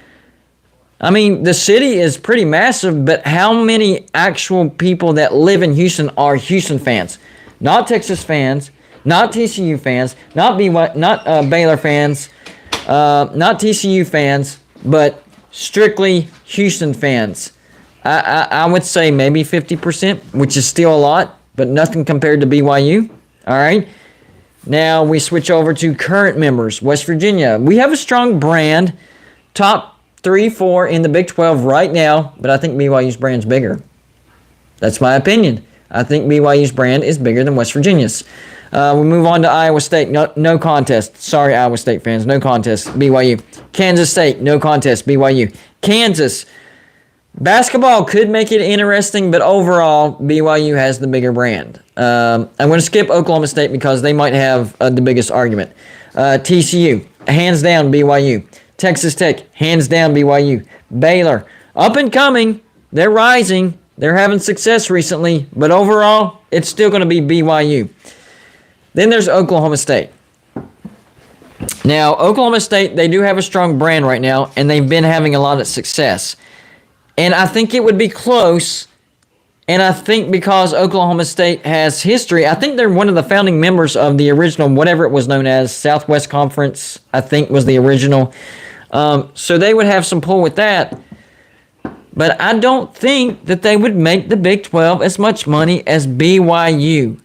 I mean, the city is pretty massive, but how many actual people that live in Houston are Houston fans? Not Texas fans, not TCU fans, not Baylor fans, not TCU fans, but strictly Houston fans. I would say maybe 50%, which is still a lot, but nothing compared to BYU. All right. Now we switch over to current members. West Virginia. We have a strong brand, top 3, 4 in the Big 12 right now, but I think BYU's brand's bigger. That's my opinion. I think BYU's brand is bigger than West Virginia's. We move on to Iowa State. No contest. Sorry, Iowa State fans. No contest. BYU. Kansas State. No contest. BYU. Kansas. Basketball could make it interesting, but overall, BYU has the bigger brand. I'm going to skip Oklahoma State because they might have the biggest argument. TCU. Hands down, BYU. Texas Tech. Hands down, BYU. Baylor. Up and coming. They're rising. They're having success recently, but overall, it's still going to be BYU. Then there's Oklahoma State. Now, Oklahoma State, they do have a strong brand right now, and they've been having a lot of success. And I think it would be close, and I think because Oklahoma State has history, I think they're one of the founding members of the original, whatever it was known as, Southwest Conference, I think was the original. So they would have some pull with that. But I don't think that they would make the Big 12 as much money as BYU.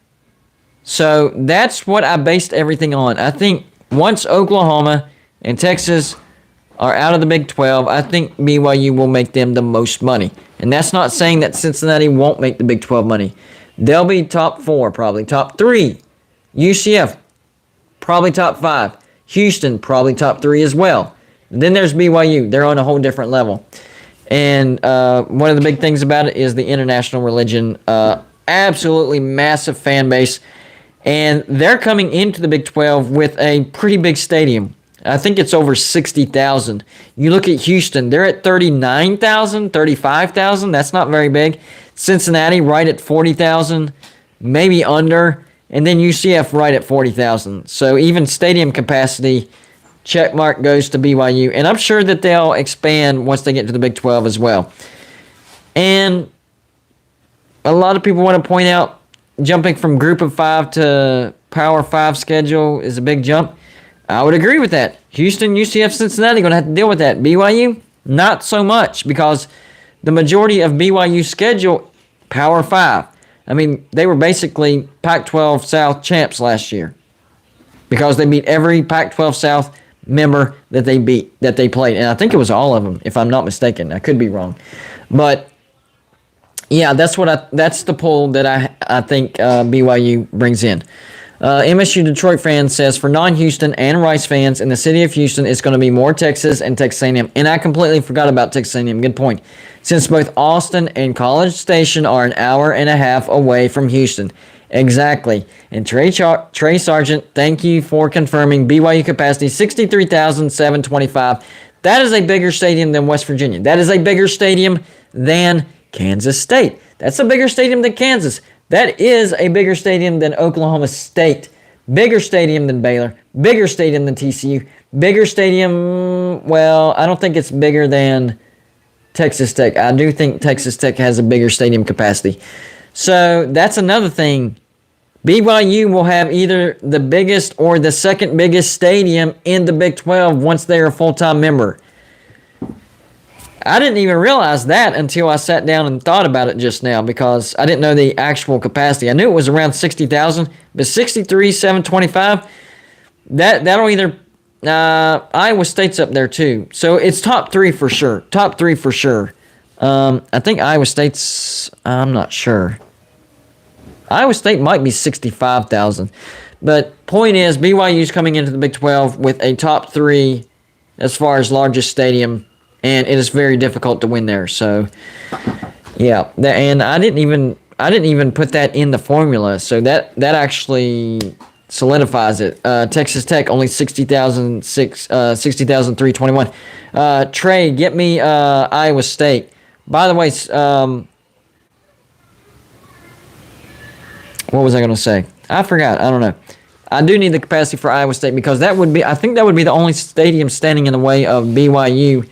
So that's what I based everything on. I think once Oklahoma and Texas are out of the Big 12, I think BYU will make them the most money. And that's not saying that Cincinnati won't make the Big 12 money. They'll be top 4 probably, top 3. UCF, probably top 5. Houston, probably top 3 as well. Then there's BYU. They're on a whole different level. And one of the big things about it is the international religion. Absolutely massive fan base. And they're coming into the Big 12 with a pretty big stadium. I think it's over 60,000. You look at Houston, they're at 39,000, 35,000. That's not very big. Cincinnati right at 40,000, maybe under. And then UCF right at 40,000. So even stadium capacity, check mark goes to BYU. And I'm sure that they'll expand once they get to the Big 12 as well. And a lot of people want to point out jumping from Group of 5 to Power 5 schedule is a big jump. I would agree with that. Houston, UCF, Cincinnati going to have to deal with that. BYU, not so much because the majority of BYU's schedule, Power 5. I mean, they were basically Pac-12 South champs last year because they beat every Pac-12 South member that they played. And I think it was all of them, if I'm not mistaken. I could be wrong. But yeah, that's the pull that I think BYU brings in. MSU Detroit fan says, for non-Houston and Rice fans in the city of Houston, it's going to be more Texas and Texas A&M. And I completely forgot about Texas A&M. Good point. Since both Austin and College Station are an hour and a half away from Houston. Exactly. And Trey Sargent, thank you for confirming BYU capacity 63,725. That is a bigger stadium than West Virginia. That is a bigger stadium than Kansas State. That's a bigger stadium than Kansas. That is a bigger stadium than Oklahoma State. Bigger stadium than Baylor. Bigger stadium than TCU. Bigger stadium, well, I don't think it's bigger than Texas Tech. I do think Texas Tech has a bigger stadium capacity. So that's another thing. BYU will have either the biggest or the second biggest stadium in the Big 12 once they're a full-time member. I didn't even realize that until I sat down and thought about it just now because I didn't know the actual capacity. I knew it was around 60,000, but 63,725, that'll either Iowa State's up there too. So it's top 3 for sure. Top 3 for sure. I think Iowa State's, I'm not sure. Iowa State might be 65,000. But point is, BYU's coming into the Big 12 with a top 3 as far as largest stadium. And it is very difficult to win there. So, yeah. And I didn't even put that in the formula. So that actually solidifies it. Texas Tech only 60,321. Trey, get me Iowa State. By the way, what was I going to say? I forgot. I don't know. I do need the capacity for Iowa State because I think that would be the only stadium standing in the way of BYU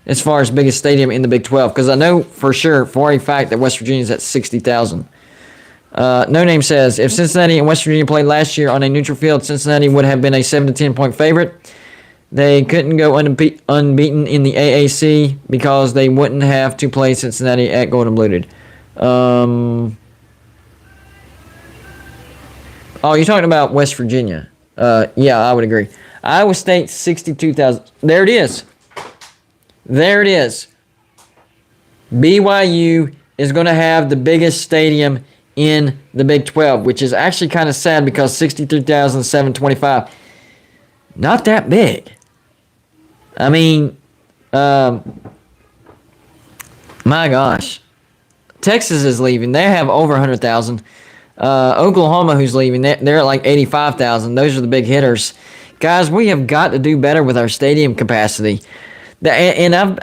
as far as biggest stadium in the Big 12, because I know for sure, for a fact, that West Virginia's at 60,000. No Name says, if Cincinnati and West Virginia played last year on a neutral field, Cincinnati would have been a 7 to 10 point favorite. They couldn't go unbeaten in the AAC because they wouldn't have to play Cincinnati at Golden Bluted. Oh, you're talking about West Virginia. Yeah, I would agree. Iowa State, 62,000. There it is. There it is. BYU is going to have the biggest stadium in the Big 12, which is actually kind of sad because 63,725, not that big. I mean, my gosh. Texas is leaving. They have over 100,000. Oklahoma, who's leaving, they're at like 85,000. Those are the big hitters. Guys, we have got to do better with our stadium capacity. And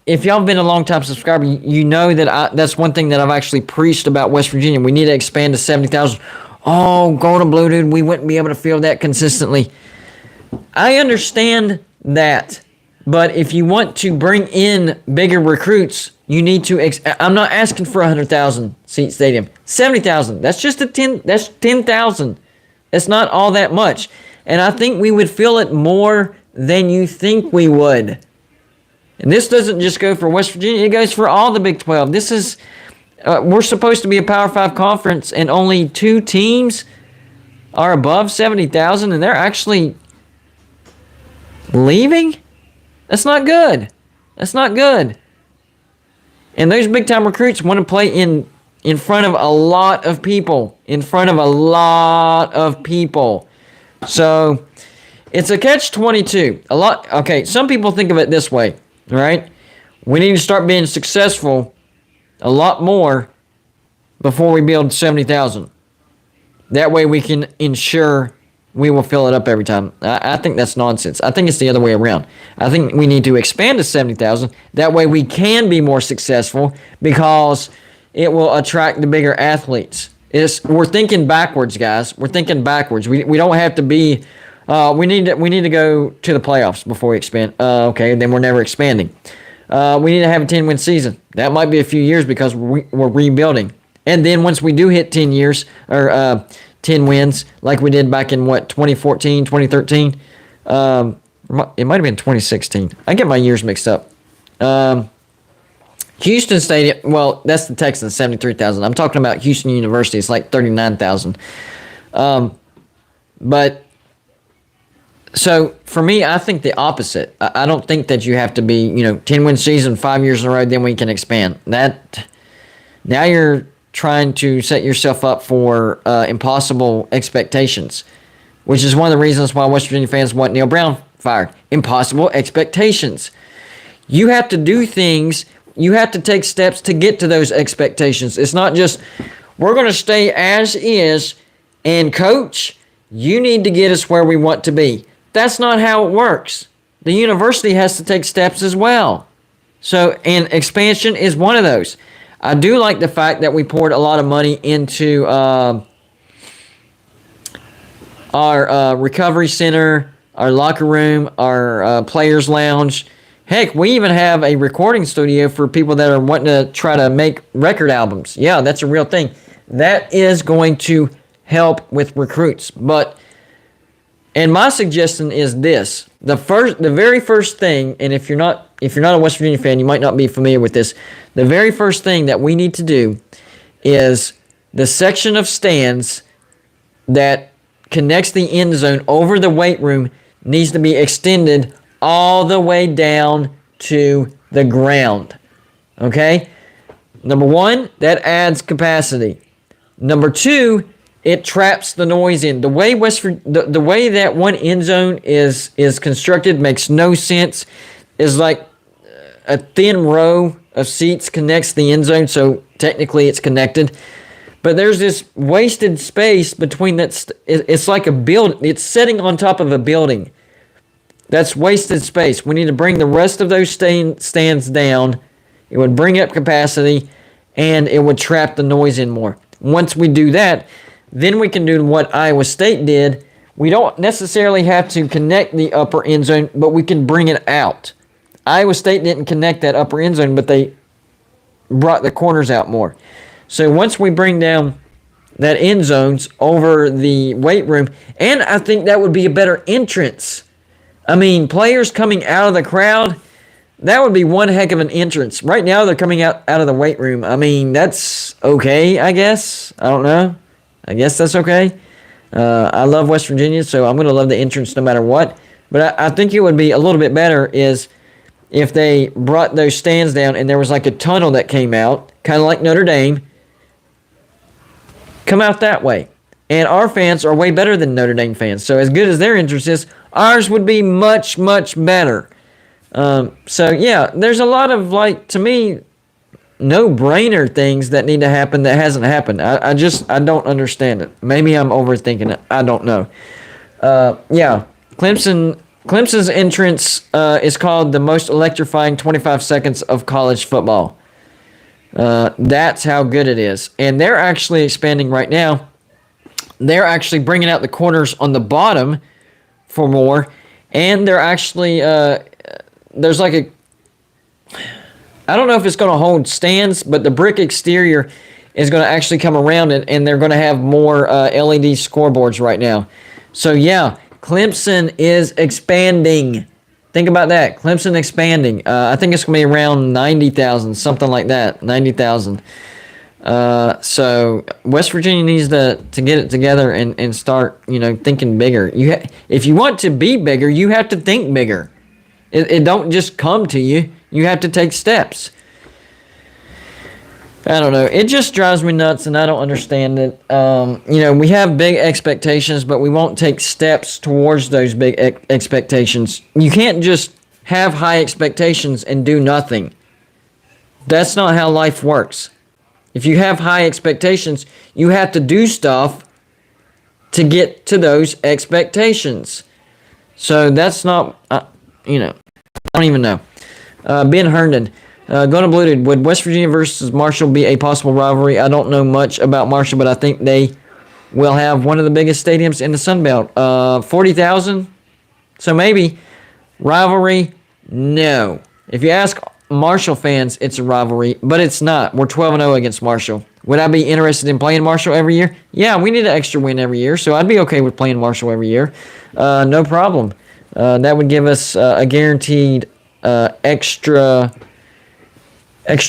if y'all have been a long-time subscriber, you know that that's one thing that I've actually preached about West Virginia. We need to expand to 70,000. Oh, Golden Blue, dude, we wouldn't be able to field that consistently. I understand that. But if you want to bring in bigger recruits, you need to. I'm not asking for a 100,000 seat stadium. 70,000. That's just That's 10,000. It's not all that much, and I think we would fill it more than you think we would. And this doesn't just go for West Virginia; it goes for all the Big 12. This is we're supposed to be a Power 5 conference, and only 2 teams are above 70,000, and they're actually leaving. That's not good. That's not good. And those big-time recruits want to play in front of a lot of people. In front of a lot of people. So, it's a catch-22. Okay, some people think of it this way, right? We need to start being successful a lot more before we build 70,000. That way we can ensure we will fill it up every time. I think that's nonsense. I think it's the other way around. I think we need to expand to 70,000. That way we can be more successful because it will attract the bigger athletes. We're thinking backwards, guys. We're thinking backwards. We don't have to be. We need to go to the playoffs before we expand. Okay, then we're never expanding. We need to have a 10-win season. That might be a few years because we're rebuilding. And then once we do hit 10 years or 10 wins like we did back in 2014, 2013. It might have been 2016. I get my years mixed up. Houston Stadium, well, that's the Texans, 73,000. I'm talking about Houston University. It's like 39,000. But so for me, I think the opposite. I don't think that you have to be, 10-win season, 5 years in a row, then we can expand. Now you're trying to set yourself up for impossible expectations, which is one of the reasons why West Virginia fans want Neil Brown fired. Impossible expectations. You have to do things, you have to take steps to get to those expectations. It's not just, we're going to stay as is, and coach, you need to get us where we want to be. That's not how it works. The university has to take steps as well. So, and expansion is one of those. I do like the fact that we poured a lot of money into our recovery center, our locker room, our players' lounge. Heck, we even have a recording studio for people that are wanting to try to make record albums. Yeah, that's a real thing. That is going to help with recruits. And my suggestion is this: the very first thing, and if you're not a West Virginia fan, you might not be familiar with this. The very first thing that we need to do is the section of stands that connects the end zone over the weight room needs to be extended all the way down to the ground. Okay? Number one, that adds capacity. Number two, it traps the noise in. The way the way that one end zone is constructed makes no sense. It's like a thin row of seats connects the end zone, so technically it's connected. But there's this wasted space between that. It's like a build. It's sitting on top of a building. That's wasted space. We need to bring the rest of those stands down. It would bring up capacity, and it would trap the noise in more. Once we do that, then we can do what Iowa State did. We don't necessarily have to connect the upper end zone, but we can bring it out. Iowa State didn't connect that upper end zone, but they brought the corners out more. So once we bring down that end zones over the weight room, and I think that would be a better entrance. I mean, players coming out of the crowd, that would be one heck of an entrance. Right now, they're coming out of the weight room. I mean, that's okay, I guess. I don't know. I guess that's okay. I love West Virginia, so I'm going to love the entrance no matter what. But I think it would be a little bit better is if they brought those stands down and there was like a tunnel that came out, kind of like Notre Dame, come out that way. And our fans are way better than Notre Dame fans. So as good as their interest is, ours would be much, much better. So yeah, there's a lot of, like, to me, no-brainer things that need to happen that hasn't happened. I don't understand it. Maybe I'm overthinking it. I don't know. Yeah, Clemson's entrance is called the most electrifying 25 seconds of college football. That's how good it is. And they're actually expanding right now. They're actually bringing out the corners on the bottom for more. And they're actually, there's like a, I don't know if it's going to hold stands, but the brick exterior is going to actually come around it, and they're going to have more LED scoreboards right now. So, yeah, Clemson is expanding. Think about that. Clemson expanding. I think it's going to be around 90,000, something like that, 90,000. So West Virginia needs to get it together and start, thinking bigger. If you want to be bigger, you have to think bigger. It don't just come to you. You have to take steps. I don't know. It just drives me nuts, and I don't understand it. We have big expectations, but we won't take steps towards those big expectations. You can't just have high expectations and do nothing. That's not how life works. If you have high expectations, you have to do stuff to get to those expectations. So that's not, I don't even know. Ben Herndon, going to Bluted, would West Virginia versus Marshall be a possible rivalry? I don't know much about Marshall, but I think they will have one of the biggest stadiums in the Sun Belt. 40,000? So maybe. Rivalry? No. If you ask Marshall fans, it's a rivalry, but it's not. We're 12-0 against Marshall. Would I be interested in playing Marshall every year? Yeah, we need an extra win every year, so I'd be okay with playing Marshall every year. No problem. That would give us a guaranteed extra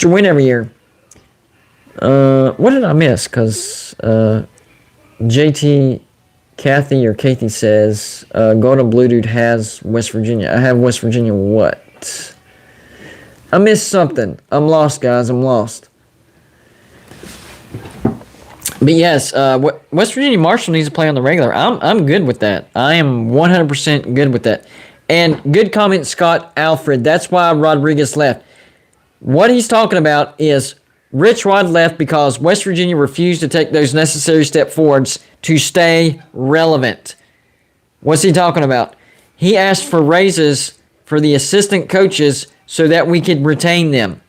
win every year. What did I miss? Because JT Kathy says Golden Blue Dude has West Virginia. I have West Virginia what? I missed something. I'm lost, guys. I'm lost. But yes, West Virginia Marshall needs to play on the regular. I'm good with that. I am 100% good with that. And good comment, Scott Alfred. That's why Rodriguez left. What he's talking about is Rich Rod left because West Virginia refused to take those necessary step forwards to stay relevant. What's he talking about? He asked for raises for the assistant coaches so that we could retain them.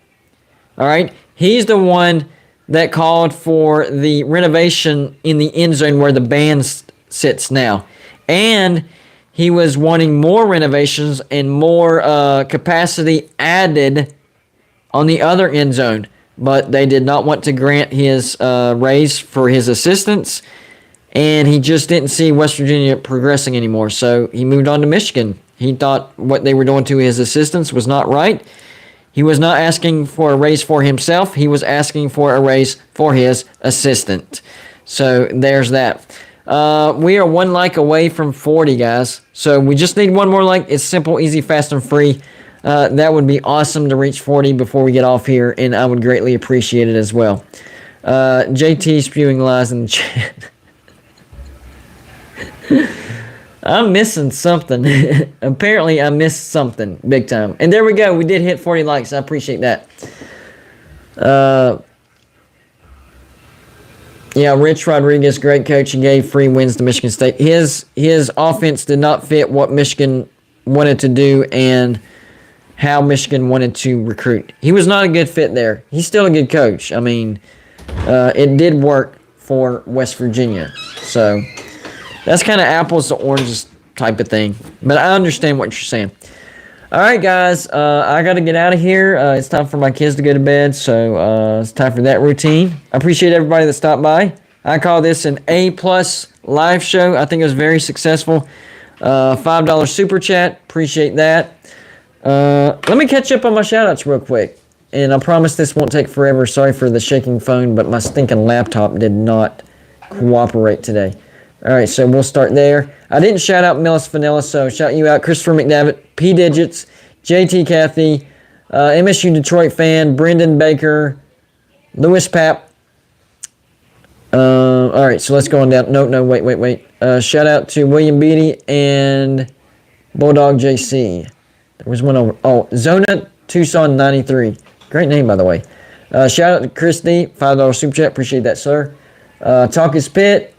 All right? He's the one that called for the renovation in the end zone where the band sits now. And he was wanting more renovations and more capacity added on the other end zone. But they did not want to grant his raise for his assistants. And he just didn't see West Virginia progressing anymore. So he moved on to Michigan. He thought what they were doing to his assistants was not right. He was not asking for a raise for himself. He was asking for a raise for his assistant. So there's that. We are one like away from 40, guys. So we just need one more like. It's simple, easy, fast, and free. That would be awesome to reach 40 before we get off here, and I would greatly appreciate it as well. JT spewing lies in the chat. I'm missing something. Apparently, I missed something big time. And there we go. We did hit 40 likes. I appreciate that. Yeah, Rich Rodriguez, great coach. He gave free wins to Michigan State. His offense did not fit what Michigan wanted to do and how Michigan wanted to recruit. He was not a good fit there. He's still a good coach. I mean, it did work for West Virginia. So that's kind of apples to oranges type of thing. But I understand what you're saying. All right, guys. I got to get out of here. It's time for my kids to go to bed. So it's time for that routine. I appreciate everybody that stopped by. I call this an A-plus live show. I think it was very successful. $5 super chat. Appreciate that. Let me catch up on my shout-outs real quick. And I promise this won't take forever. Sorry for the shaking phone, but my stinking laptop did not cooperate today. All right, so we'll start there. I didn't shout out Millis Vanilla, so shout you out. Christopher McDavitt, P. Digits, JT Cathy, MSU Detroit fan, Brendan Baker, Lewis Papp. All right, so let's go on down. No, wait. Shout out to William Beatty and Bulldog JC. There was one over. Oh, Zona Tucson 93. Great name, by the way. Shout out to Chris D. $5 super chat. Appreciate that, sir. Talk is Pit.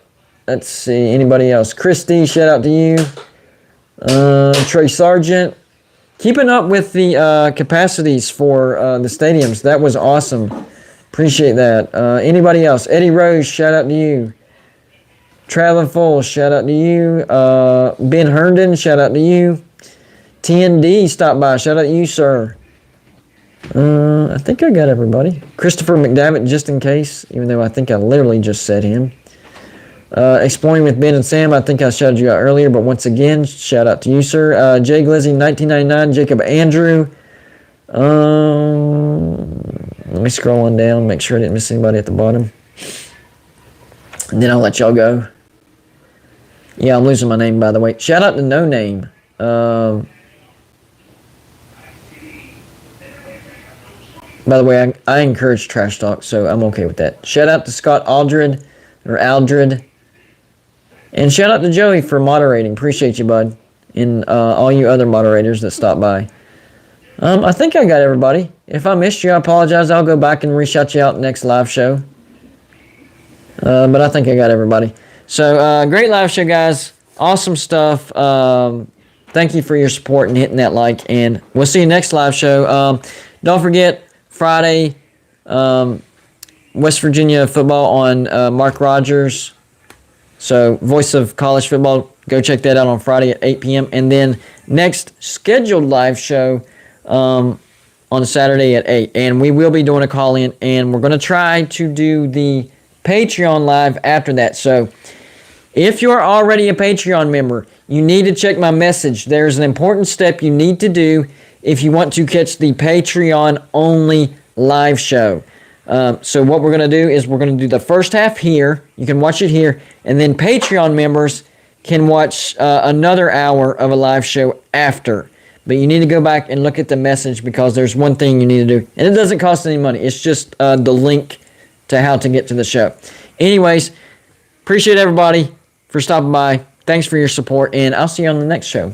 Let's see. Anybody else? Chris D. Shout out to you. Trey Sargent. Keeping up with the capacities for the stadiums. That was awesome. Appreciate that. Anybody else? Eddie Rose, shout out to you. Traveling Full, shout out to you. Ben Herndon, shout out to you. TND stopped by, shout out to you, sir. I think I got everybody. Christopher McDavitt, just in case, even though I think I literally just said him. Exploring with Ben and Sam, I think I shouted you out earlier, but once again, shout out to you, sir. Jay Glizzy, 1999, Jacob Andrew. Let me scroll on down, make sure I didn't miss anybody at the bottom. And then I'll let y'all go. Yeah, I'm losing my name, by the way. Shout out to No Name. By the way, I encourage trash talk, so I'm okay with that. Shout out to Scott Aldred. And shout out to Joey for moderating. Appreciate you, bud. And all you other moderators that stopped by. I think I got everybody. If I missed you, I apologize. I'll go back and re-shout you out next live show. But I think I got everybody. So, great live show, guys. Awesome stuff. Thank you for your support and hitting that like. And we'll see you next live show. Don't forget, Friday, West Virginia football on Mark Rogers. So, Voice of College Football. Go check that out on Friday at 8 p.m. And then next scheduled live show on Saturday at 8. And we will be doing a call-in. And we're going to try to do the Patreon live after that. So, if you're already a Patreon member, you need to check my message. There's an important step you need to do if you want to catch the Patreon-only live show. So what we're going to do is we're going to do the first half here. You can watch it here. And then Patreon members can watch another hour of a live show after. But you need to go back and look at the message because there's one thing you need to do. And it doesn't cost any money. It's just the link to how to get to the show. Anyways, appreciate everybody for stopping by. Thanks for your support. And I'll see you on the next show.